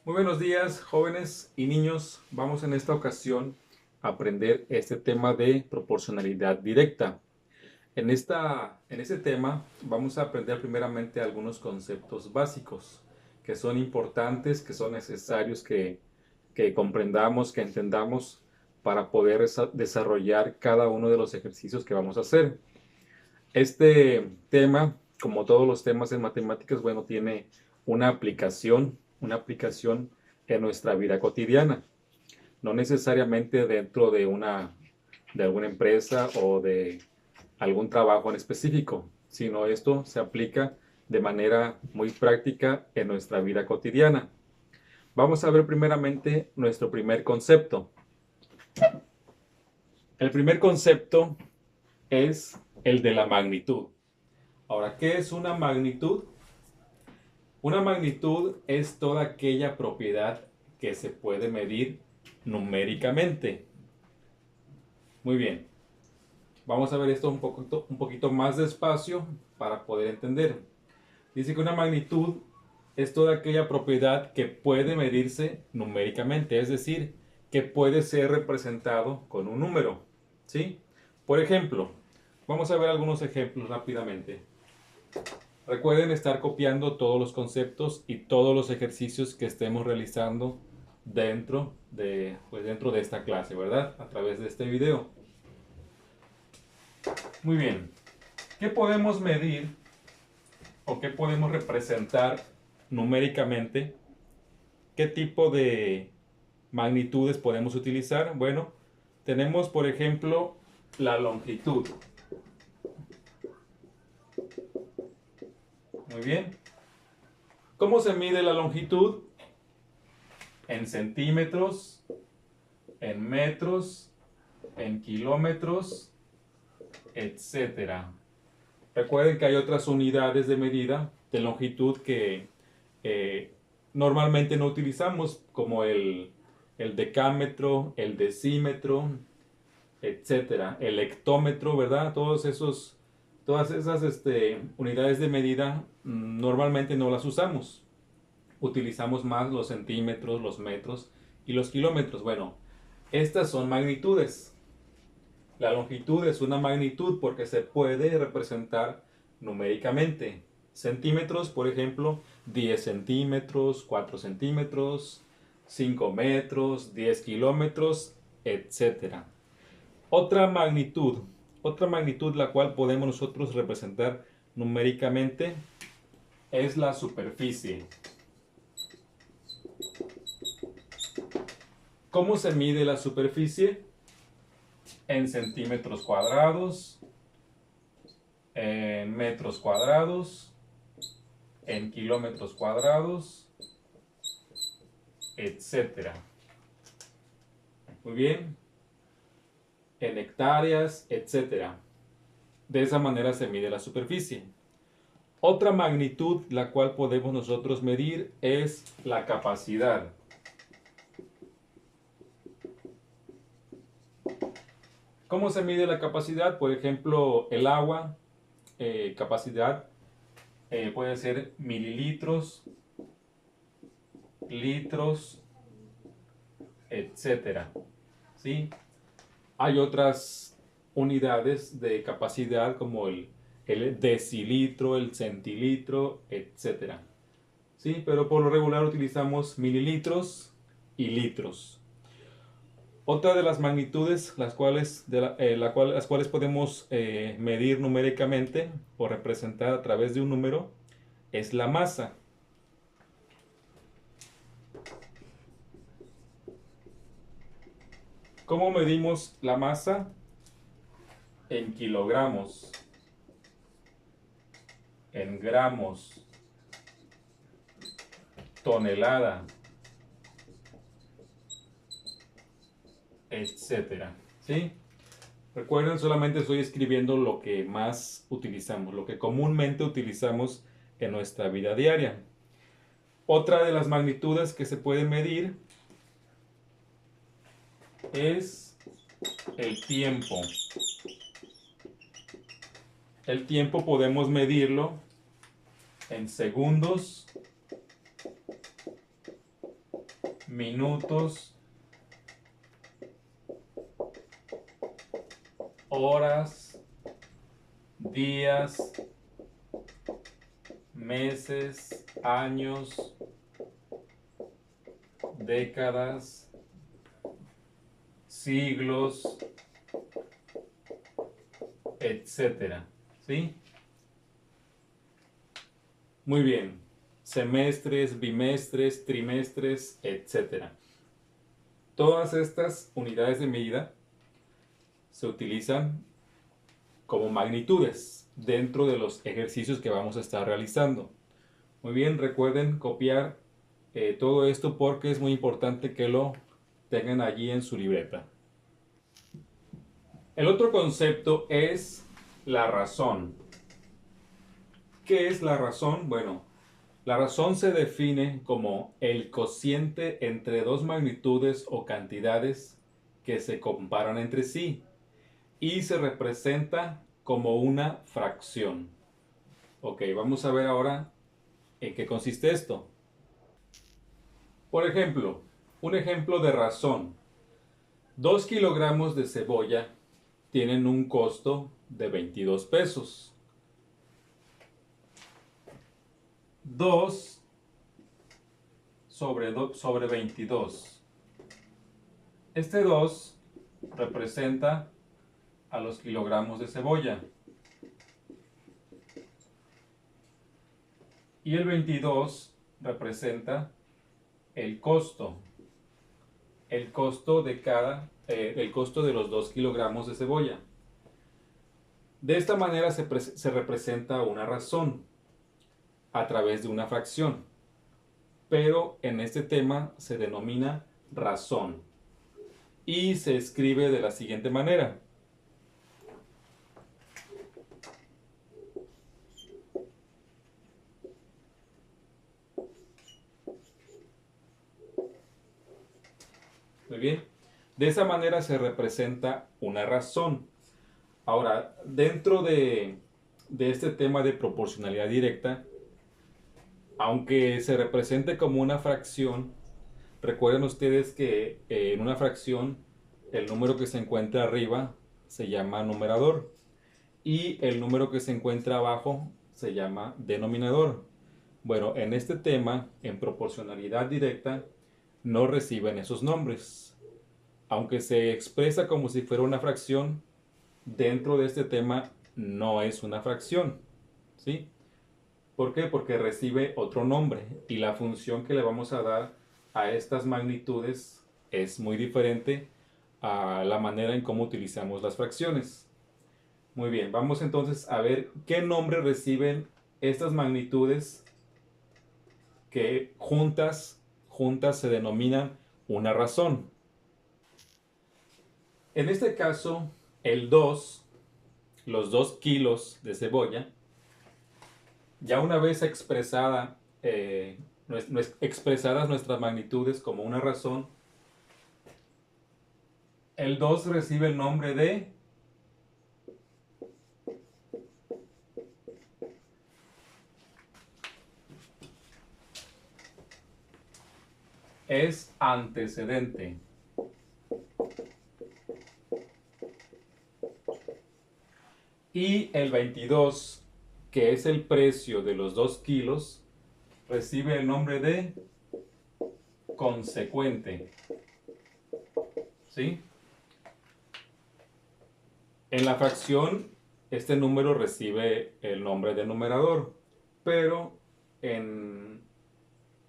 Muy buenos días, jóvenes y niños. Vamos en esta ocasión a aprender este tema de proporcionalidad directa. En este tema vamos a aprender primeramente algunos conceptos básicos que son importantes, que son necesarios que comprendamos, que entendamos para poder desarrollar cada uno de los ejercicios que vamos a hacer. Este tema, como todos los temas en matemáticas, bueno, tiene una aplicación en nuestra vida cotidiana, no necesariamente dentro de alguna empresa o de algún trabajo en específico, sino esto se aplica de manera muy práctica en nuestra vida cotidiana. Vamos a ver primeramente nuestro primer concepto. El primer concepto es el de la magnitud. Ahora, ¿qué es una magnitud? Una magnitud es toda aquella propiedad que se puede medir numéricamente. Muy bien, vamos a ver esto un poquito más despacio para poder entender. Dice que una magnitud es toda aquella propiedad que puede medirse numéricamente, es decir, que puede ser representado con un número, ¿sí? Por ejemplo, vamos a ver algunos ejemplos rápidamente. Recuerden estar copiando todos los conceptos y todos los ejercicios que estemos realizando dentro de esta clase, ¿verdad? A través de este video. Muy bien. ¿Qué podemos medir o qué podemos representar numéricamente? ¿Qué tipo de magnitudes podemos utilizar? Bueno, tenemos por ejemplo la longitud. Muy bien. ¿Cómo se mide la longitud? En centímetros, en metros, en kilómetros, etcétera. Recuerden que hay otras unidades de medida de longitud que normalmente no utilizamos, como el decámetro, el decímetro, etcétera, el hectómetro, ¿verdad? Todas esas unidades de medida normalmente no las usamos. Utilizamos más los centímetros, los metros y los kilómetros. Bueno, estas son magnitudes. La longitud es una magnitud porque se puede representar numéricamente. Centímetros, por ejemplo, 10 centímetros, 4 centímetros, 5 metros, 10 kilómetros, etc. Otra magnitud la cual podemos nosotros representar numéricamente es la superficie. ¿Cómo se mide la superficie? En centímetros cuadrados, en metros cuadrados, en kilómetros cuadrados, etcétera. Muy bien, en hectáreas, etcétera. De esa manera se mide la superficie. Otra magnitud la cual podemos nosotros medir es la capacidad. ¿Cómo se mide la capacidad? Por ejemplo, el agua, capacidad puede ser mililitros, litros, etcétera. ¿Sí? Hay otras unidades de capacidad como el decilitro, el centilitro, etcétera. ¿Sí? Pero por lo regular utilizamos mililitros y litros. Otra de las magnitudes las cuales podemos medir numéricamente o representar a través de un número es la masa. ¿Cómo medimos la masa? En kilogramos, en gramos, tonelada, etcétera. ¿Sí? Recuerden, solamente estoy escribiendo lo que más utilizamos, lo que comúnmente utilizamos en nuestra vida diaria. Otra de las magnitudes que se puede medir es el tiempo. El tiempo podemos medirlo en segundos, minutos, horas, días, meses, años, décadas, siglos, etcétera. ¿Sí? Muy bien. Semestres, bimestres, trimestres, etcétera. Todas estas unidades de medida se utilizan como magnitudes dentro de los ejercicios que vamos a estar realizando. Muy bien, recuerden copiar todo esto porque es muy importante que lo tengan allí en su libreta. El otro concepto es la razón. ¿Qué es la razón? Bueno, la razón se define como el cociente entre dos magnitudes o cantidades que se comparan entre sí y se representa como una fracción. Ok, vamos a ver ahora en qué consiste esto. Por ejemplo, un ejemplo de razón. 2 kilogramos de cebolla tienen un costo de 22 pesos. 2 sobre 22. Este 2 representa a los kilogramos de cebolla. Y el 22 representa el costo. El costo de los 2 kilogramos de cebolla. De esta manera se representa una razón a través de una fracción. Pero en este tema se denomina razón. Y se escribe de la siguiente manera. Muy bien. De esa manera se representa una razón. Ahora, dentro de este tema de proporcionalidad directa, aunque se represente como una fracción, recuerden ustedes que en una fracción el número que se encuentra arriba se llama numerador y el número que se encuentra abajo se llama denominador. Bueno, en este tema, en proporcionalidad directa, no reciben esos nombres. Aunque se expresa como si fuera una fracción, dentro de este tema no es una fracción. ¿Sí? ¿Por qué? Porque recibe otro nombre y la función que le vamos a dar a estas magnitudes es muy diferente a la manera en cómo utilizamos las fracciones. Muy bien, vamos entonces a ver qué nombre reciben estas magnitudes que juntas se denominan una razón. En este caso, el 2, los 2 kilos de cebolla, ya una vez expresadas nuestras magnitudes como una razón, el 2 recibe el nombre de es antecedente. Y el 22, que es el precio de los 2 kilos, recibe el nombre de consecuente. ¿Sí? En la fracción, este número recibe el nombre de numerador, pero en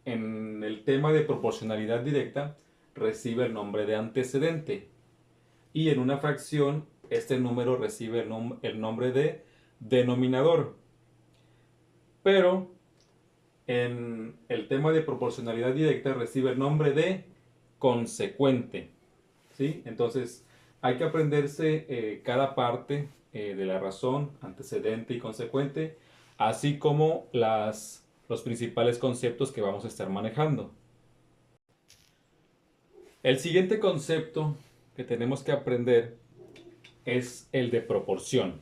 el tema de proporcionalidad directa recibe el nombre de antecedente. Y en una fracción, este número recibe el nombre de denominador. Pero en el tema de proporcionalidad directa recibe el nombre de consecuente. ¿Sí? Entonces, hay que aprenderse cada parte de la razón, antecedente y consecuente, así como los principales conceptos que vamos a estar manejando. El siguiente concepto que tenemos que aprender es el de proporción.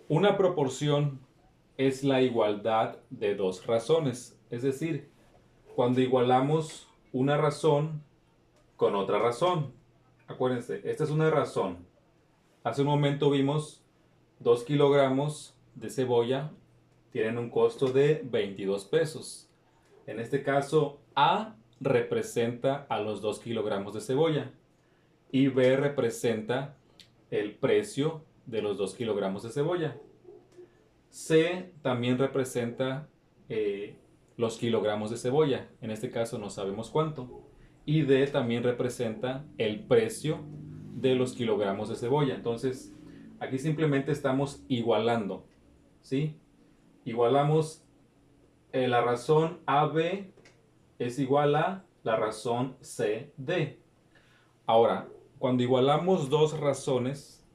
Una proporción es la igualdad de dos razones, es decir, cuando igualamos una razón con otra razón. Acuérdense, esta es una razón. Hace un momento vimos 2 kilogramos de cebolla tienen un costo de 22 pesos. En este caso, A representa a los 2 kilogramos de cebolla y B representa el precio de los 2 kilogramos de cebolla. C también representa los kilogramos de cebolla. En este caso no sabemos cuánto. Y D también representa el precio de los kilogramos de cebolla. Entonces, aquí simplemente estamos igualando, ¿sí? Igualamos la razón AB es igual a la razón CD. Ahora, cuando igualamos dos razones,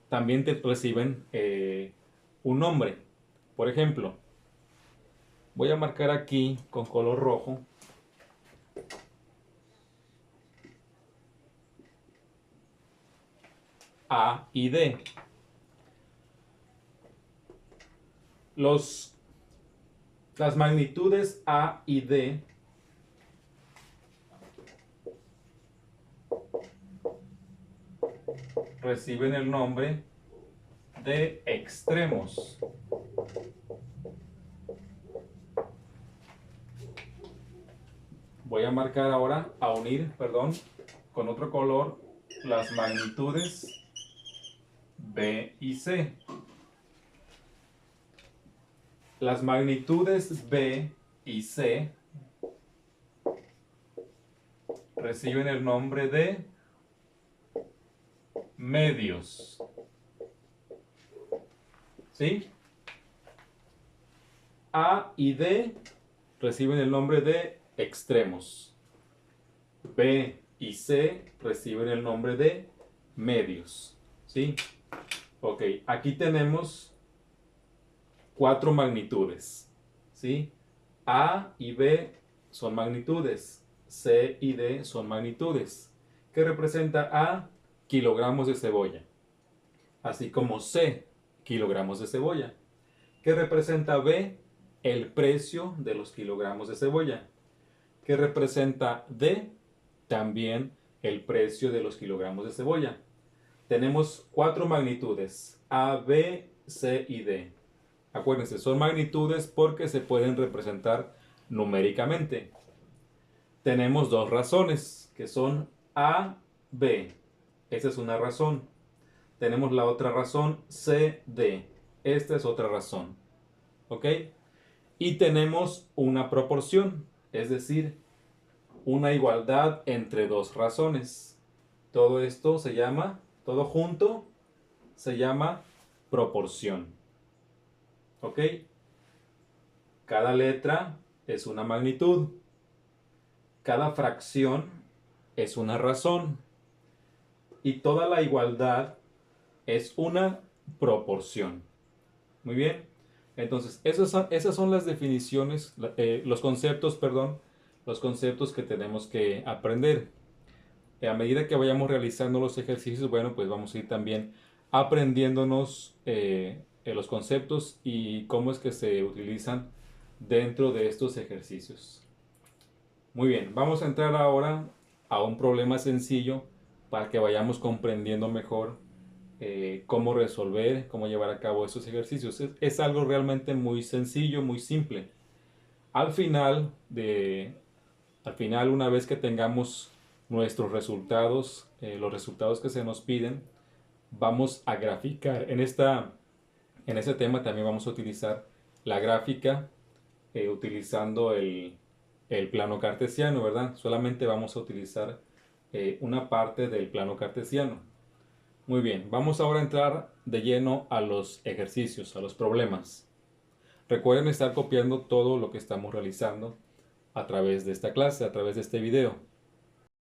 también te reciben un nombre. Por ejemplo, voy a marcar aquí con color rojo A y D. Las magnitudes A y D reciben el nombre de extremos. Voy a marcar ahora, con otro color las magnitudes B y C. Las magnitudes B y C reciben el nombre de medios. ¿Sí? A y D reciben el nombre de extremos. B y C reciben el nombre de medios. ¿Sí? Ok, aquí tenemos 4 magnitudes. ¿Sí? A y B son magnitudes. C y D son magnitudes. ¿Qué representa A? Kilogramos de cebolla. Así como C, kilogramos de cebolla. ¿Qué representa B? El precio de los kilogramos de cebolla. ¿Qué representa D? También el precio de los kilogramos de cebolla. Tenemos 4 magnitudes, A, B, C y D. Acuérdense, son magnitudes porque se pueden representar numéricamente. Tenemos 2 razones, que son A, B. Esa es una razón. Tenemos la otra razón, C, D. Esta es otra razón. ¿Ok? Y tenemos una proporción, es decir, una igualdad entre 2 razones. Todo esto se llama, todo junto, se llama proporción. ¿Ok? Cada letra es una magnitud. Cada fracción es una razón. Y toda la igualdad es una proporción. Muy bien. Entonces, esas son las definiciones, los conceptos que tenemos que aprender. A medida que vayamos realizando los ejercicios, bueno, pues vamos a ir también aprendiéndonos los conceptos y cómo es que se utilizan dentro de estos ejercicios. Muy bien, vamos a entrar ahora a un problema sencillo para que vayamos comprendiendo mejor cómo resolver, cómo llevar a cabo estos ejercicios. Es algo realmente muy sencillo, muy simple. Al final, una vez que tengamos nuestros resultados, los resultados que se nos piden, vamos a graficar. En este tema también vamos a utilizar la gráfica utilizando el plano cartesiano, ¿verdad? Solamente vamos a utilizar una parte del plano cartesiano. Muy bien, vamos ahora a entrar de lleno a los ejercicios, a los problemas. Recuerden estar copiando todo lo que estamos realizando a través de esta clase, a través de este video.